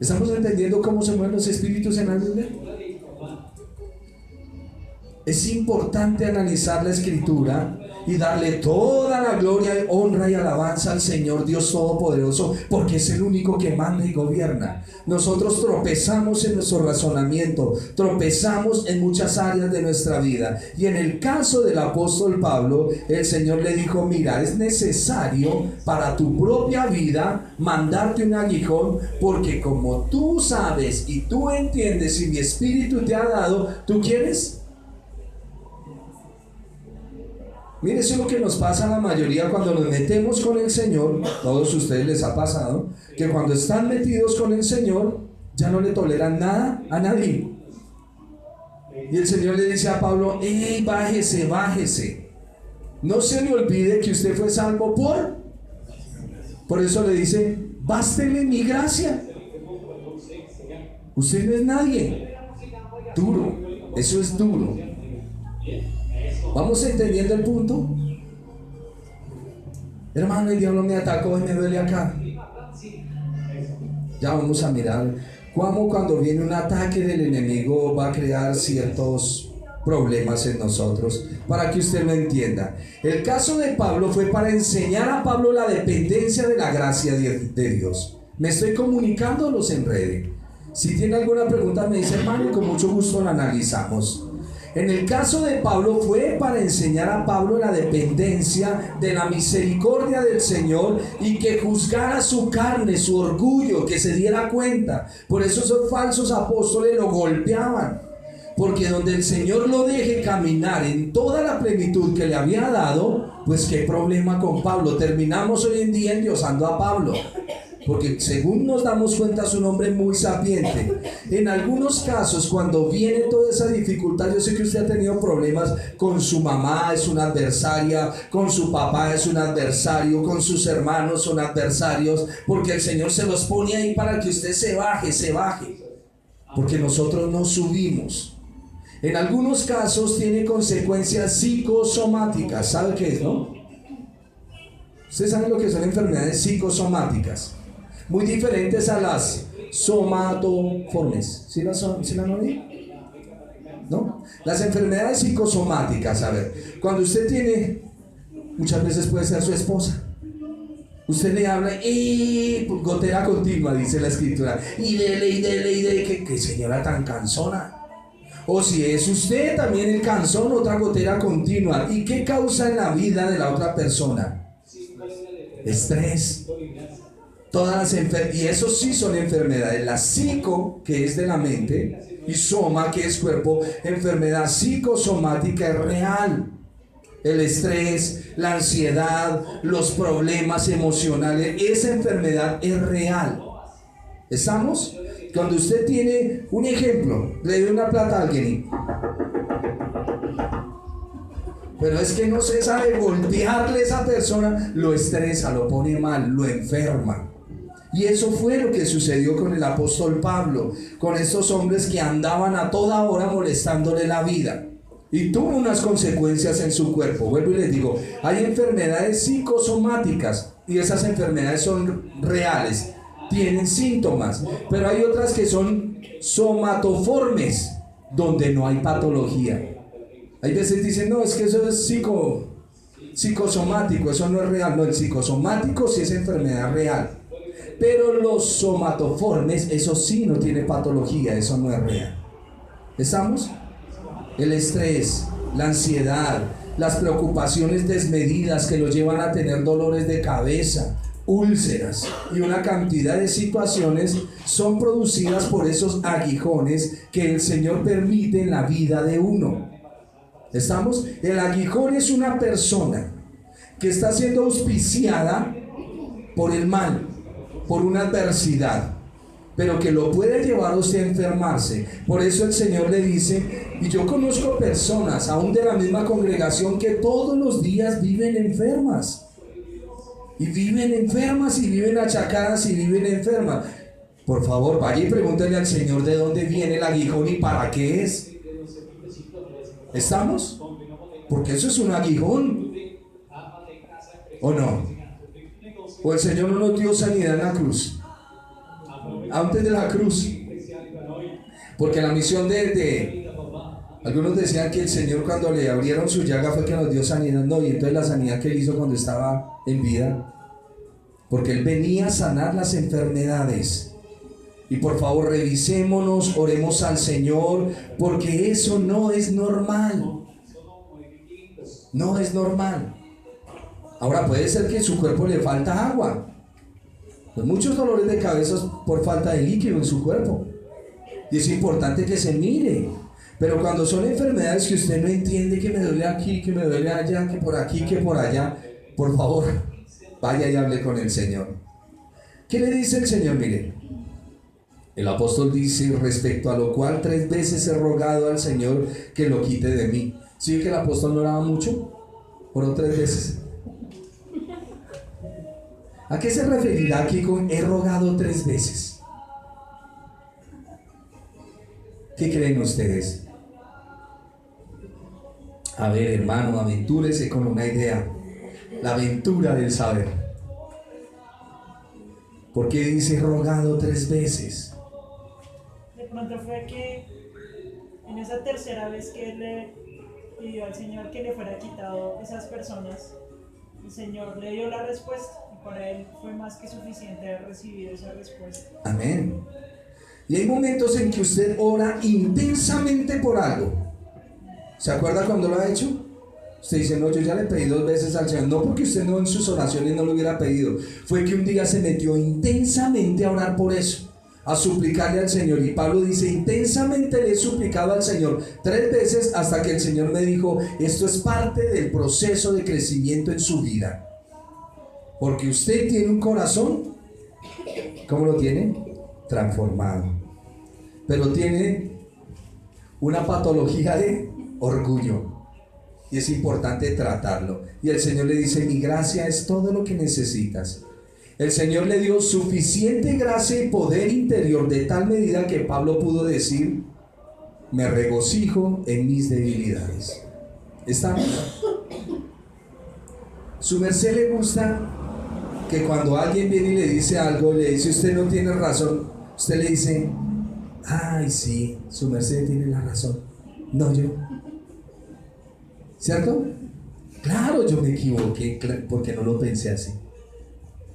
¿Estamos entendiendo cómo se mueven los espíritus en la Biblia? Es importante analizar la Escritura y darle toda la gloria, honra y alabanza al Señor Dios Todopoderoso, porque es el único que manda y gobierna. Nosotros tropezamos en nuestro razonamiento, tropezamos en muchas áreas de nuestra vida, y en el caso del apóstol Pablo, el Señor le dijo: mira, es necesario para tu propia vida mandarte un aguijón, porque como tú sabes y tú entiendes y mi espíritu te ha dado, ¿tú quieres? Mire, eso es lo que nos pasa a la mayoría cuando nos metemos con el Señor. Todos ustedes les ha pasado que cuando están metidos con el Señor ya no le toleran nada a nadie. Y el Señor le dice a Pablo: ¡ey, bájese, bájese! No se le olvide que usted fue salvo por eso le dice: bástele mi gracia. Usted no es nadie. Duro, eso es duro. ¿Vamos entendiendo el punto? Hermano, el diablo me atacó y me duele acá. Ya vamos a mirar cómo cuando viene un ataque del enemigo va a crear ciertos problemas en nosotros, para que usted lo entienda. El caso de Pablo fue para enseñar a Pablo la dependencia de la gracia de Dios. ¿Me estoy comunicando o los enredé? Si tiene alguna pregunta me dice: hermano, y con mucho gusto la analizamos. En el caso de Pablo fue para enseñar a Pablo la dependencia de la misericordia del Señor y que juzgara su carne, su orgullo, que se diera cuenta. Por eso esos falsos apóstoles lo golpeaban. Porque donde el Señor lo deje caminar en toda la plenitud que le había dado, pues qué problema con Pablo. Terminamos hoy en día endiosando a Pablo. Porque según nos damos cuenta es un hombre muy sapiente. En algunos casos cuando viene toda esa dificultad, yo sé que usted ha tenido problemas con su mamá, es una adversaria, con su papá es un adversario, con sus hermanos son adversarios, porque el Señor se los pone ahí para que usted se baje, porque nosotros no subimos. En algunos casos tiene consecuencias psicosomáticas. ¿Sabe qué es, no? Ustedes saben lo que son enfermedades psicosomáticas, muy diferentes a las somatoformes. ¿Sí las han oído? ¿No? Las enfermedades psicosomáticas, a ver, cuando usted tiene, muchas veces puede ser su esposa, usted le habla y gotera continua, dice la escritura, y dele, que señora tan cansona. O si es usted también el cansón, otra gotera continua. ¿Y qué causa en la vida de la otra persona? Estrés. Todas las y eso sí son enfermedades. La psico, que es de la mente, y soma, que es cuerpo. Enfermedad psicosomática es real. El estrés, la ansiedad, los problemas emocionales, esa enfermedad es real. ¿Estamos? Cuando usted tiene un ejemplo, le doy una plata a alguien, pero es que no se sabe golpearle a esa persona, lo estresa, lo pone mal, lo enferma. Y eso fue lo que sucedió con el apóstol Pablo, con estos hombres que andaban a toda hora molestándole la vida. Y tuvo unas consecuencias en su cuerpo. Vuelvo y les digo, hay enfermedades psicosomáticas y esas enfermedades son reales, tienen síntomas, pero hay otras que son somatoformes, donde no hay patología. Hay veces dicen, no, es que eso es psicosomático, eso no es real. No, el psicosomático sí es enfermedad real, pero los somatoformes, eso sí no tiene patología, eso no es real. ¿Estamos? El estrés, la ansiedad, las preocupaciones desmedidas que lo llevan a tener dolores de cabeza, úlceras y una cantidad de situaciones son producidas por esos aguijones que el Señor permite en la vida de uno. ¿Estamos? El aguijón es una persona que está siendo auspiciada por el mal, por una adversidad, pero que lo puede llevar a usted a enfermarse. Por eso el Señor le dice, y yo conozco personas aún de la misma congregación que todos los días viven enfermas. Y viven enfermas y viven achacadas y viven enfermas. Por favor, vaya y pregúntele al Señor de dónde viene el aguijón y para qué es. ¿Estamos? Porque eso es un aguijón. ¿O no? ¿O el Señor no nos dio sanidad en la cruz? Antes de la cruz. Porque la misión algunos decían que el Señor cuando le abrieron su llaga fue que nos dio sanidad. No, y entonces la sanidad que él hizo cuando estaba en vida, porque él venía a sanar las enfermedades. Y por favor revisémonos, oremos al Señor, porque eso no es normal. No es normal. Ahora puede ser que en su cuerpo le falta agua. Pues muchos dolores de cabeza por falta de líquido en su cuerpo. Y es importante que se mire. Pero cuando son enfermedades que usted no entiende, que me duele aquí, que me duele allá, que por aquí, que por allá, por favor, vaya y hable con el Señor. ¿Qué le dice el Señor? Mire, el apóstol dice, respecto a lo cual 3 veces he rogado al Señor que lo quite de mí. ¿Sí que el apóstol no oraba mucho? Oró 3 veces. ¿A qué se referirá aquí con he rogado 3 veces? ¿Qué creen ustedes? A ver, hermano, aventúrese con una idea. La aventura del saber. ¿Por qué dice rogado 3 veces? De pronto fue que en esa tercera vez que él le pidió al Señor que le fuera quitado esas personas, el Señor le dio la respuesta y para él fue más que suficiente haber recibido esa respuesta. Amén. Y hay momentos en que usted ora intensamente por algo ¿Se acuerda cuando lo ha hecho? Usted dice, no, yo ya le pedí 2 veces al Señor. No porque usted no en sus oraciones no lo hubiera pedido. Fue que un día se metió intensamente a orar por eso, a suplicarle al Señor. Y Pablo dice, intensamente le he suplicado al Señor 3 veces hasta que el Señor me dijo, esto es parte del proceso de crecimiento en su vida. Porque usted tiene un corazón, ¿cómo lo tiene? Transformado. Pero tiene una patología de orgullo. Y es importante tratarlo. Y el Señor le dice, mi gracia es todo lo que necesitas. El Señor le dio suficiente gracia y poder interior de tal medida que Pablo pudo decir, me regocijo en mis debilidades. ¿Estamos? Su merced le gusta que cuando alguien viene y le dice algo, le dice, usted no tiene razón, usted le dice, ay sí, su merced tiene la razón, no yo. ¿Cierto? Claro, yo me equivoqué porque no lo pensé así.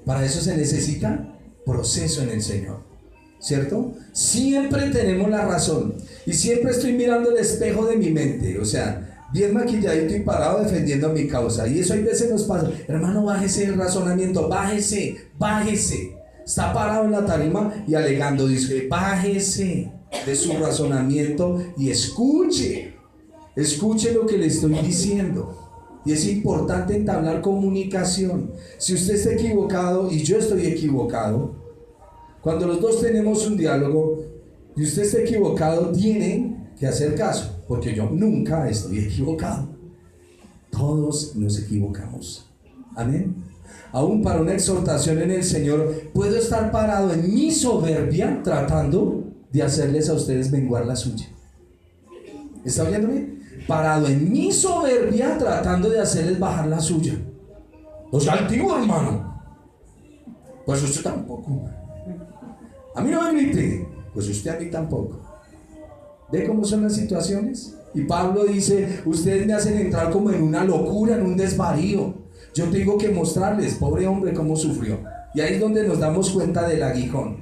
Para eso se necesita proceso en el Señor, ¿cierto? Siempre tenemos la razón y siempre estoy mirando el espejo de mi mente, o sea, bien maquilladito y parado defendiendo mi causa. Y eso hay veces nos pasa, hermano, bájese el razonamiento, bájese. Está parado en la tarima y alegando, dice, bájese de su razonamiento y escuche lo que le estoy diciendo. Y es importante entablar comunicación. Si usted está equivocado y yo estoy equivocado, cuando los dos tenemos un diálogo y usted está equivocado, tienen que hacer caso, porque yo nunca estoy equivocado. Todos nos equivocamos. Amén. Aún para una exhortación en el Señor, puedo estar parado en mi soberbia tratando de hacerles a ustedes menguar la suya. ¿Está oyéndome? Parado en mi soberbia tratando de hacerles bajar la suya. O sea, altivo, hermano. Pues usted tampoco. A mí no me grite. Pues usted a mí tampoco. ¿Ve cómo son las situaciones? Y Pablo dice, ustedes me hacen entrar como en una locura, en un desvarío. Yo tengo que mostrarles, pobre hombre, cómo sufrió. Y ahí es donde nos damos cuenta del aguijón.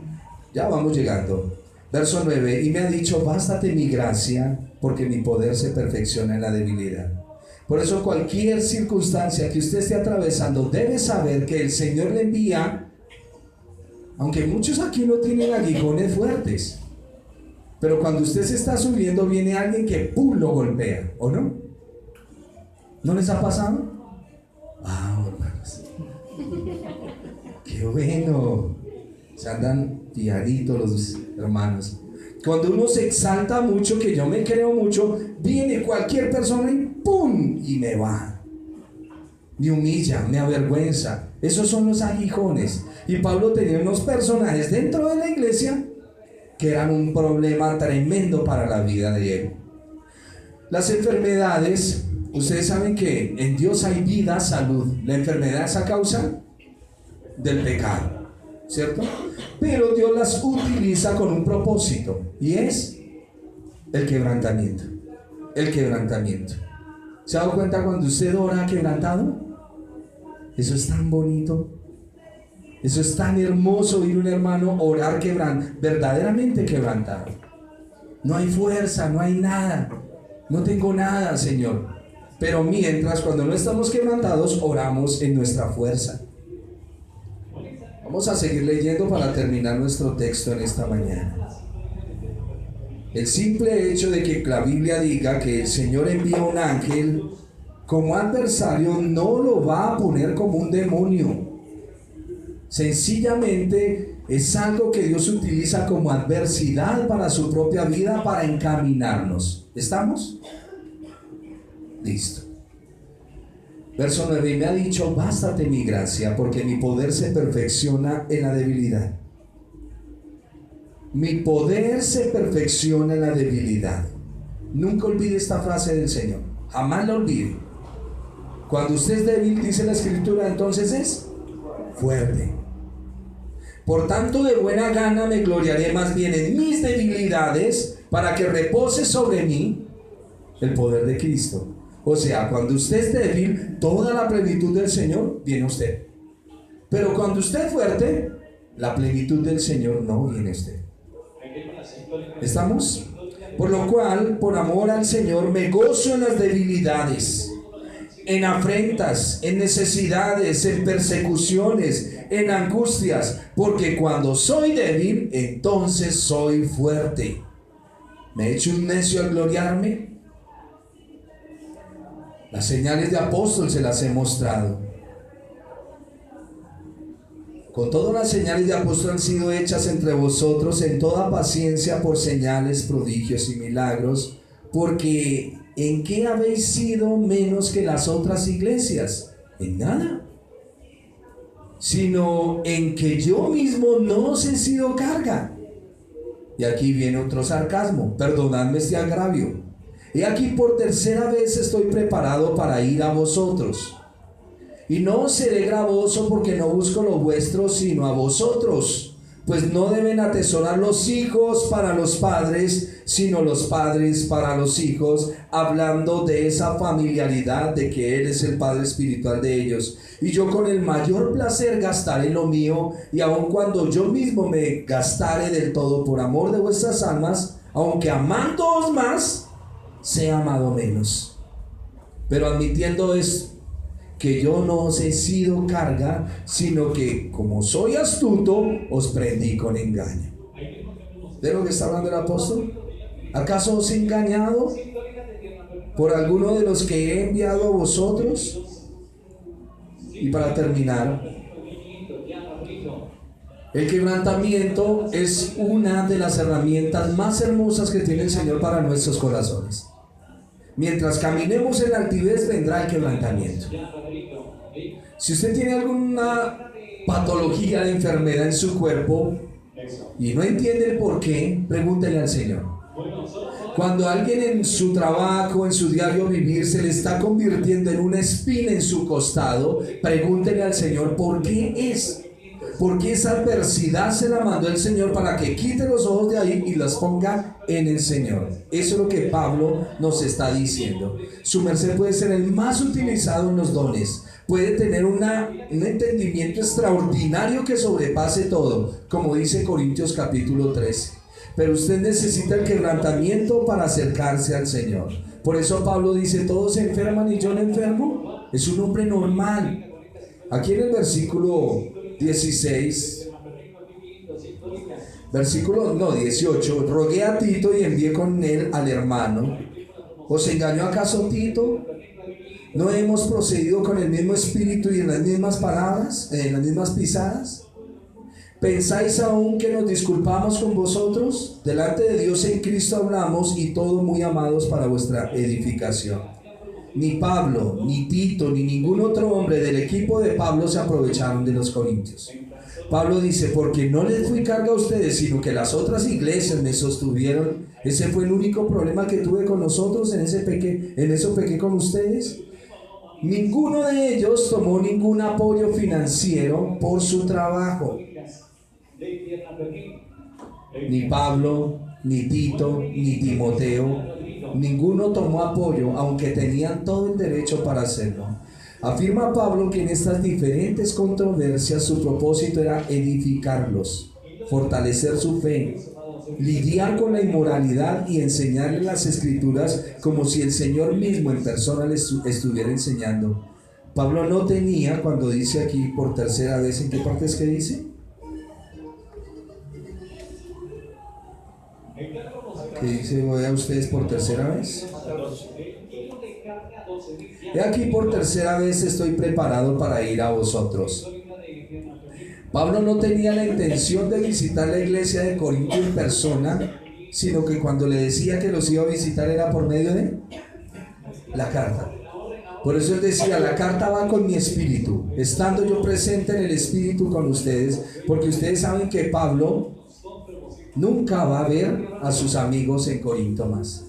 Ya vamos llegando. Verso 9, y me ha dicho, bástate mi gracia, porque mi poder se perfecciona en la debilidad. Por eso cualquier circunstancia que usted esté atravesando, debe saber que el Señor le envía, aunque muchos aquí no tienen aguijones fuertes, pero cuando usted se está subiendo, viene alguien que ¡pum!, lo golpea, ¿o no? ¿No les ha pasado? Ah, hermanos, qué bueno. Se andan fiaditos los hermanos. Cuando uno se exalta mucho, que yo me creo mucho, viene cualquier persona y ¡pum!, y me va, me humilla, me avergüenza. Esos son los aguijones. Y Pablo tenía unos personajes dentro de la iglesia que eran un problema tremendo para la vida de él. Las enfermedades, ustedes saben que en Dios hay vida, salud. La enfermedad es a causa del pecado, ¿cierto? Pero Dios las utiliza con un propósito, y es el quebrantamiento. El quebrantamiento. ¿Se ha dado cuenta cuando usted ora quebrantado? Eso es tan bonito. Eso es tan hermoso, oír un hermano orar verdaderamente quebrantado. No hay fuerza, no hay nada. No tengo nada, Señor. Pero mientras, cuando no estamos quebrantados, oramos en nuestra fuerza. Vamos a seguir leyendo para terminar nuestro texto en esta mañana. El simple hecho de que la Biblia diga que el Señor envía un ángel como adversario no lo va a poner como un demonio. Sencillamente es algo que Dios utiliza como adversidad para su propia vida, para encaminarnos. ¿Estamos? Listo. Verso 9, y me ha dicho, bástate mi gracia, porque mi poder se perfecciona en la debilidad. Mi poder se perfecciona en la debilidad. Nunca olvide esta frase del Señor, jamás la olvide. Cuando usted es débil, dice la Escritura, entonces es fuerte. Por tanto, de buena gana me gloriaré más bien en mis debilidades, para que repose sobre mí el poder de Cristo. O sea, cuando usted es débil, toda la plenitud del Señor viene a usted. Pero cuando usted es fuerte, la plenitud del Señor no viene a usted. ¿Estamos? Por lo cual, por amor al Señor, me gozo en las debilidades, en afrentas, en necesidades, en persecuciones, en angustias, porque cuando soy débil, entonces soy fuerte. ¿Me he hecho un necio al gloriarme? Las señales de apóstol se las he mostrado. Con todas las señales de apóstol han sido hechas entre vosotros en toda paciencia por señales, prodigios y milagros, porque ¿en qué habéis sido menos que las otras iglesias? En nada, sino en que yo mismo no os he sido carga. Y aquí viene otro sarcasmo, perdonadme este agravio. He aquí por tercera vez estoy preparado para ir a vosotros. Y no seré gravoso porque no busco lo vuestro, sino a vosotros. Pues no deben atesorar los hijos para los padres, sino los padres para los hijos, hablando de esa familiaridad de que Él es el Padre espiritual de ellos. Y yo con el mayor placer gastaré lo mío, y aun cuando yo mismo me gastare del todo por amor de vuestras almas, aunque amándoos más, sea amado menos. Pero admitiendo esto, que yo no os he sido carga, sino que como soy astuto, os prendí con engaño. ¿De lo que está hablando el apóstol? ¿Acaso os he engañado por alguno de los que he enviado a vosotros? Y para terminar, el quebrantamiento es una de las herramientas más hermosas que tiene el Señor para nuestros corazones. Mientras caminemos en la altivez, vendrá el quebrantamiento. Si usted tiene alguna patología de enfermedad en su cuerpo y no entiende el por qué, pregúntele al Señor. Cuando alguien en su trabajo, en su diario vivir, se le está convirtiendo en una espina en su costado, pregúntele al Señor por qué es. Porque esa adversidad se la mandó el Señor para que quite los ojos de ahí y las ponga en el Señor. Eso es lo que Pablo nos está diciendo. Su merced puede ser el más utilizado en los dones. Puede tener un entendimiento extraordinario que sobrepase todo, como dice Corintios capítulo 13. Pero usted necesita el quebrantamiento para acercarse al Señor. Por eso Pablo dice, todos se enferman y yo no enfermo. Es un hombre normal. Aquí en el versículo 16, 18, rogué a Tito y envié con él al hermano. ¿Os engañó acaso Tito? ¿No hemos procedido con el mismo espíritu y en las mismas palabras, en las mismas pisadas? ¿Pensáis aún que nos disculpamos con vosotros? Delante de Dios en Cristo hablamos, y todos muy amados para vuestra edificación. Ni Pablo, ni Tito, ni ningún otro hombre del equipo de Pablo se aprovecharon de los corintios. Pablo dice, porque no les fui carga a ustedes, sino que las otras iglesias me sostuvieron. Ese fue el único problema que tuve con nosotros, en eso pequé con ustedes. Ninguno de ellos tomó ningún apoyo financiero por su trabajo. Ni Pablo, ni Tito, ni Timoteo, ninguno tomó apoyo, aunque tenían todo el derecho para hacerlo. Afirma Pablo que en estas diferentes controversias su propósito era edificarlos, fortalecer su fe, lidiar con la inmoralidad y enseñarles las escrituras como si el Señor mismo en persona les estuviera enseñando. Pablo no tenía, cuando dice aquí por tercera vez, ¿en qué parte es que dice? Que dice, voy a ustedes por tercera vez. He aquí por tercera vez estoy preparado para ir a vosotros. Pablo no tenía la intención de visitar la iglesia de Corinto en persona, sino que cuando le decía que los iba a visitar era por medio de la carta. Por eso él decía, la carta va con mi espíritu, estando yo presente en el espíritu con ustedes, porque ustedes saben que Pablo nunca va a ver a sus amigos en Corinto más,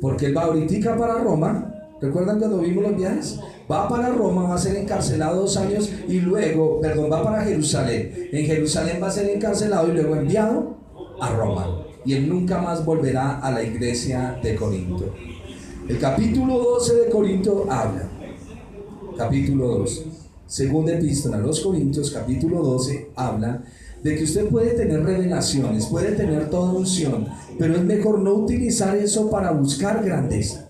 porque él va ahorita para Roma. ¿Recuerdan cuando vimos los viajes? Va para Roma, va a ser encarcelado 2 años y luego, va para Jerusalén. En Jerusalén va a ser encarcelado y luego enviado a Roma. Y él nunca más volverá a la iglesia de Corinto. El capítulo 12 de Corinto habla. Capítulo 2. Segunda epístola a los Corintios, capítulo 12, habla de que usted puede tener revelaciones, puede tener toda unción, pero es mejor no utilizar eso para buscar grandeza.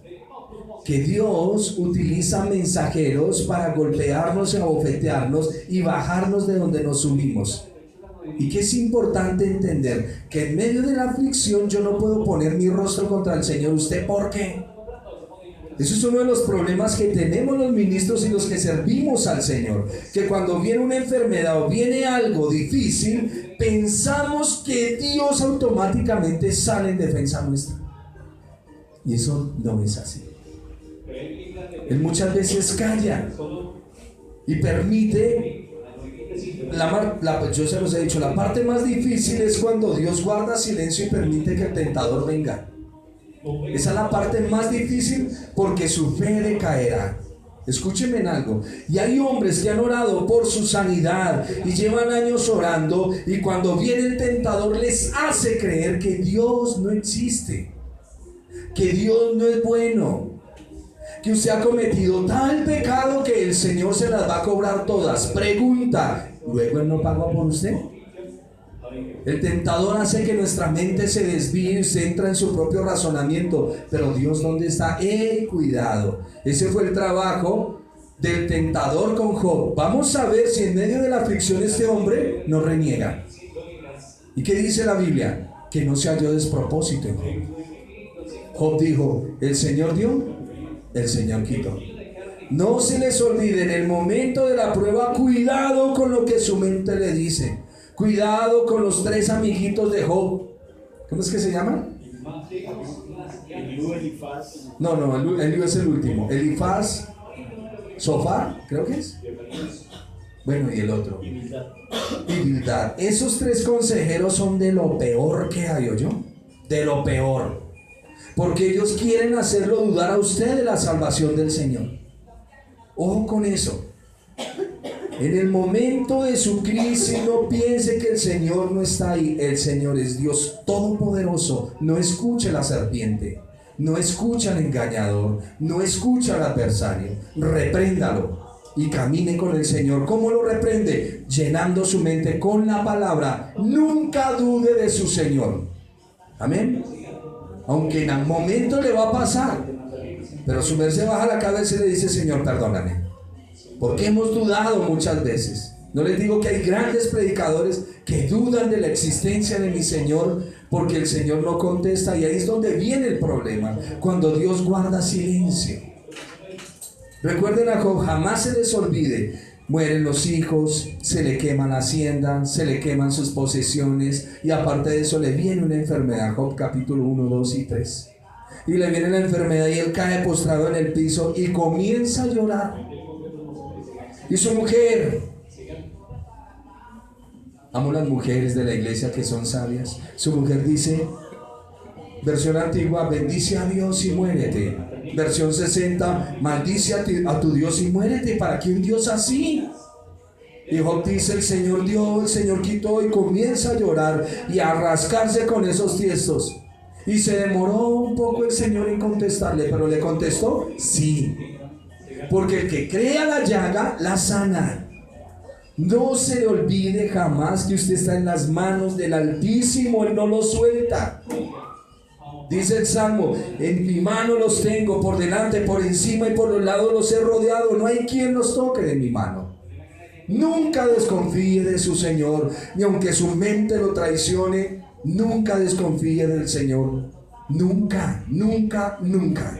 Que Dios utiliza mensajeros para golpearnos y abofetearnos y bajarnos de donde nos subimos. Y que es importante entender que en medio de la aflicción yo no puedo poner mi rostro contra el Señor. ¿Usted por qué? Eso es uno de los problemas que tenemos los ministros y los que servimos al Señor, que cuando viene una enfermedad o viene algo difícil, pensamos que Dios automáticamente sale en defensa nuestra. Y eso no es así. Él muchas veces calla y permite, yo se los he dicho, la parte más difícil es cuando Dios guarda silencio y permite que el tentador venga. Esa es la parte más difícil porque su fe decaerá. Escúchenme en algo. Y hay hombres que han orado por su sanidad y llevan años orando, y cuando viene el tentador les hace creer que Dios no existe, que Dios no es bueno, que usted ha cometido tal pecado que el Señor se las va a cobrar todas. Pregunta, ¿luego Él no pagó por usted? El tentador hace que nuestra mente se desvíe y se entra en su propio razonamiento. Pero Dios, ¿dónde está? Cuidado. Ese fue el trabajo del tentador con Job. Vamos a ver si en medio de la aflicción este hombre no reniega. ¿Y qué dice la Biblia? Que no se halló despropósito en Job. Job dijo, el Señor dio, el Señor quitó. No se les olvide, en el momento de la prueba, cuidado con lo que su mente le dice. Cuidado con los 3 amiguitos de Job. ¿Cómo es que se llaman? Eliú, Elifaz. No, Eliú es el último. Elifaz, Sofar, creo que es. Bueno, y el otro. Y Bildad. Esos 3 consejeros son de lo peor que hay, ¿oyó? De lo peor. Porque ellos quieren hacerlo dudar a usted de la salvación del Señor. Ojo con eso. En el momento de su crisis no piense que el Señor no está ahí. El Señor es Dios todopoderoso. No escuche la serpiente, no escuche al engañador, no escuche al adversario. Repréndalo y camine con el Señor. ¿Cómo lo reprende? Llenando su mente con la palabra. Nunca dude de su Señor. Amén. Aunque en algún momento le va a pasar, pero su merced baja la cabeza y le dice, Señor, perdóname. Porque hemos dudado muchas veces. No les digo que hay grandes predicadores que dudan de la existencia de mi Señor, porque el Señor no contesta, y ahí es donde viene el problema, cuando Dios guarda silencio. Recuerden a Job, jamás se les olvide, mueren los hijos, se le quema la hacienda, se le queman sus posesiones, y aparte de eso le viene una enfermedad. Job capítulo 1, 2 y 3. Y le viene la enfermedad y él cae postrado en el piso y comienza a llorar. Y su mujer, amo las mujeres de la iglesia que son sabias, su mujer dice, versión antigua, bendice a Dios y muérete. Versión 60, maldice a tu Dios y muérete. ¿Para qué un Dios así? Y Job dice, el Señor dio, el Señor quitó, y comienza a llorar y a rascarse con esos tiestos. Y se demoró un poco el Señor en contestarle, pero le contestó, sí. Porque el que crea la llaga, la sana. No se le olvide jamás que usted está en las manos del Altísimo. Él no lo suelta. Dice el Salmo, en mi mano los tengo, por delante, por encima y por los lados los he rodeado. No hay quien los toque de mi mano. Nunca desconfíe de su Señor, ni aunque su mente lo traicione, nunca desconfíe del Señor. Nunca, nunca, nunca.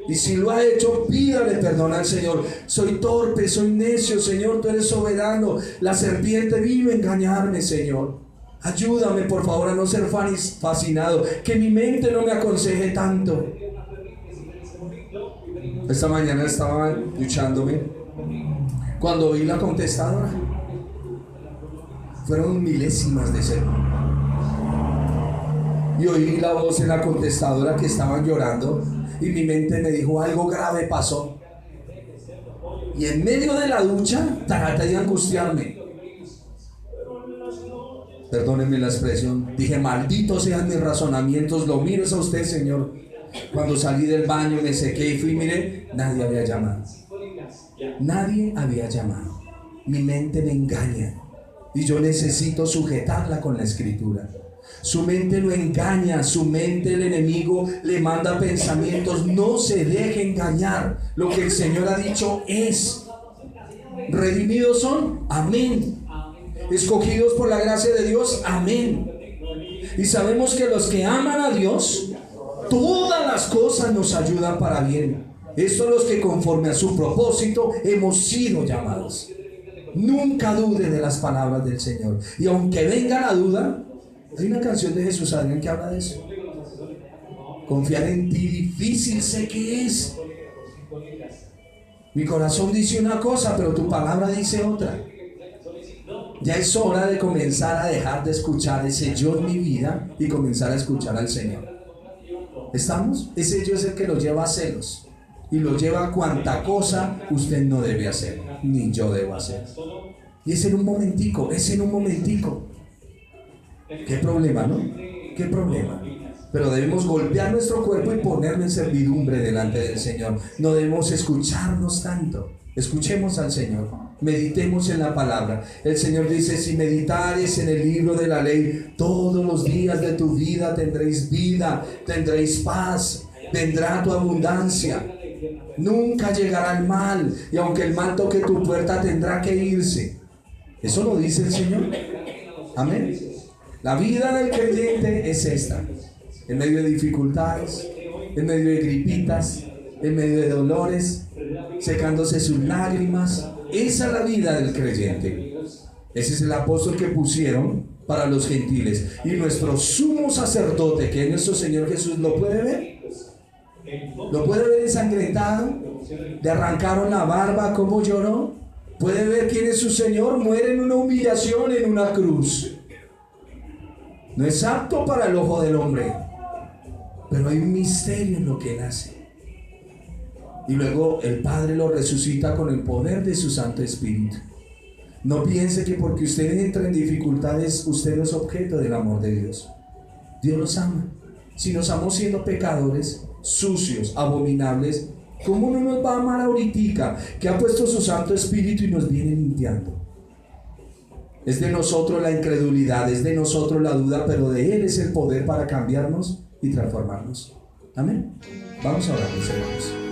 Y si lo ha hecho, pídale perdón al Señor. Soy torpe, soy necio, Señor, tú eres soberano. La serpiente vino a engañarme, Señor. Ayúdame, por favor, a no ser fascinado. Que mi mente no me aconseje tanto. Esta mañana estaba duchándome cuando oí la contestadora. Fueron milésimas de segundo. Y oí la voz en la contestadora que estaban llorando. Y mi mente me dijo, algo grave pasó. Y en medio de la ducha traté de angustiarme. Perdónenme la expresión. Dije, malditos sean mis razonamientos, lo miro es a usted, Señor. Cuando salí del baño me sequé y fui, mire, nadie había llamado. Nadie había llamado. Mi mente me engaña. y yo necesito sujetarla con la escritura. Su mente lo engaña, su mente el enemigo le manda pensamientos. No se deje engañar. Lo que el Señor ha dicho es: redimidos son, amén. Escogidos por la gracia de Dios, amén. Y sabemos que los que aman a Dios, todas las cosas nos ayudan para bien. Estos los que conforme a su propósito hemos sido llamados. Nunca dude de las palabras del Señor. Y aunque venga la duda, hay una canción de Jesús Adrián que habla de eso. Confiar en ti difícil sé que es. Mi corazón dice una cosa, pero tu palabra dice otra. Ya es hora de comenzar a dejar de escuchar ese yo en mi vida y comenzar a escuchar al Señor. ¿Estamos? Ese yo es el que lo lleva a celos y lo lleva a cuanta cosa usted no debe hacer, ni yo debo hacer. Y es en un momentico, es en un momentico. Qué problema, ¿no? Qué problema. Pero debemos golpear nuestro cuerpo y ponerlo en servidumbre delante del Señor. No debemos escucharnos tanto. Escuchemos al Señor, meditemos en la palabra. El Señor dice: si meditares en el libro de la ley, todos los días de tu vida, tendréis paz, vendrá tu abundancia, nunca llegará el mal, y aunque el mal toque tu puerta, tendrá que irse. Eso lo dice el Señor. Amén. La vida del creyente es esta: en medio de dificultades, en medio de gripitas, en medio de dolores, secándose sus lágrimas. Esa es la vida del creyente. Ese es el apóstol que pusieron para los gentiles. Y nuestro sumo sacerdote, que es nuestro Señor Jesús, ¿lo puede ver? ¿Lo puede ver ensangrentado? Le arrancaron la barba, cómo lloró. ¿Puede ver quién es su Señor? Muere en una humillación, en una cruz. No es apto para el ojo del hombre, pero hay un misterio en lo que Él hace. Y luego el Padre lo resucita con el poder de su Santo Espíritu. No piense que porque usted entra en dificultades, usted no es objeto del amor de Dios. Dios nos ama. Si nos amó siendo pecadores, sucios, abominables, ¿cómo no nos va a amar ahorita que ha puesto su Santo Espíritu y nos viene limpiando? Es de nosotros la incredulidad, es de nosotros la duda, pero de Él es el poder para cambiarnos y transformarnos. Amén. Vamos a orar, mis hermanos.